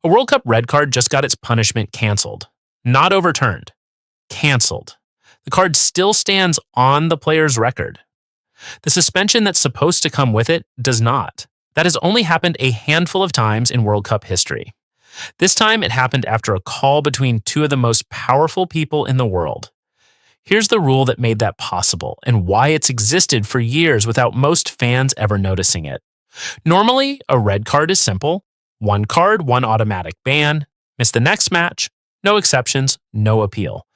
A World Cup red card just got its punishment canceled. Not overturned. Canceled. The card still stands on the player's record. The suspension that's supposed to come with it does not. That has only happened a handful of times in World Cup history. This time it happened after a call between two of the most powerful people in the world. Here's the rule that made that possible and why it's existed for years without most fans ever noticing it. Normally, a red card is simple. One card, one automatic ban. Miss the next match. No exceptions, no appeal.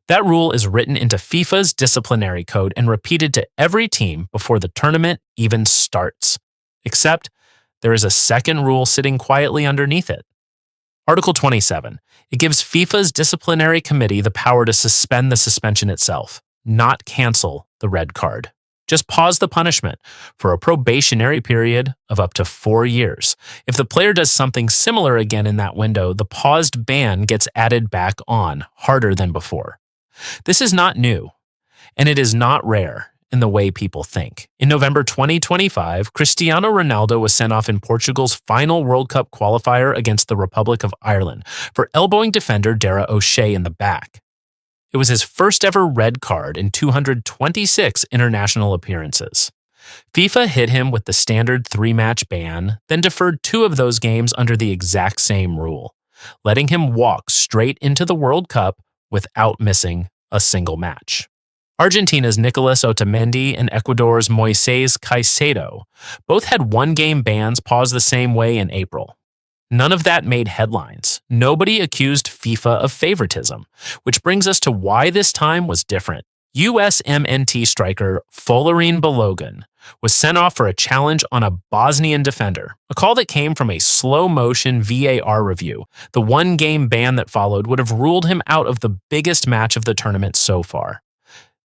That rule is written into FIFA's disciplinary code and repeated to every team before the tournament even starts. Except there is a second rule sitting quietly underneath it. Article 27. It gives FIFA's disciplinary committee the power to suspend the suspension itself, not cancel the red card. Just pause the punishment for a probationary period of up to 4 years. If the player does something similar again in that window, the paused ban gets added back on, harder than before. This is not new, and it is not rare in the way people think. In November 2025, Cristiano Ronaldo was sent off in Portugal's final World Cup qualifier against the Republic of Ireland for elbowing defender Dara O'Shea in the back. It was his first ever red card in 226 international appearances. FIFA hit him with the standard 3-match ban, then deferred 2 of those games under the exact same rule, letting him walk straight into the World Cup without missing a single match. Argentina's Nicolas Otamendi and Ecuador's Moises Caicedo both had 1-game bans paused the same way in April. None of that made headlines. Nobody accused FIFA of favoritism, which brings us to why this time was different. USMNT striker Folarin Balogun was sent off for a challenge on a Bosnian defender, a call that came from a slow-motion VAR review. The 1-game ban that followed would have ruled him out of the biggest match of the tournament so far.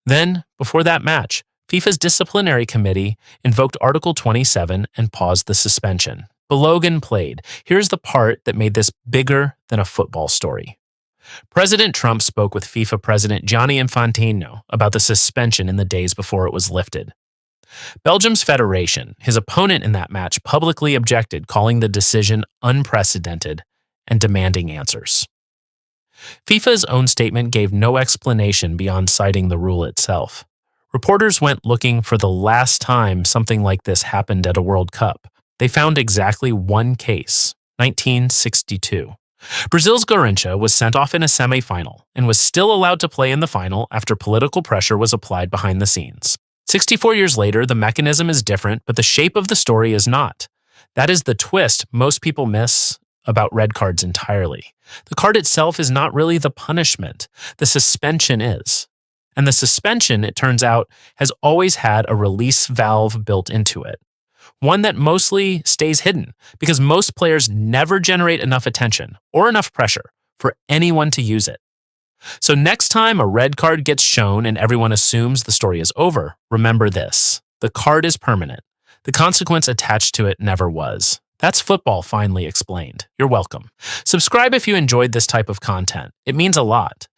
Then, before that match, FIFA's disciplinary committee invoked Article 27 and paused the suspension. Balogun played. Here's the part that made this bigger than a football story. President Trump spoke with FIFA President Gianni Infantino about the suspension in the days before it was lifted. Belgium's federation, his opponent in that match, publicly objected, calling the decision unprecedented and demanding answers. FIFA's own statement gave no explanation beyond citing the rule itself. Reporters went looking for the last time something like this happened at a World Cup. They found exactly one case, 1962. Brazil's Garrincha was sent off in a semifinal and was still allowed to play in the final after political pressure was applied behind the scenes. 64 years later, the mechanism is different, but the shape of the story is not. That is the twist most people miss about red cards entirely. The card itself is not really the punishment. The suspension is. And the suspension, it turns out, has always had a release valve built into it. One that mostly stays hidden because most players never generate enough attention or enough pressure for anyone to use it. So next time a red card gets shown and everyone assumes the story is over, remember this: the card is permanent. The consequence attached to it never was. That's football finally explained. You're welcome. Subscribe if you enjoyed this type of content. It means a lot.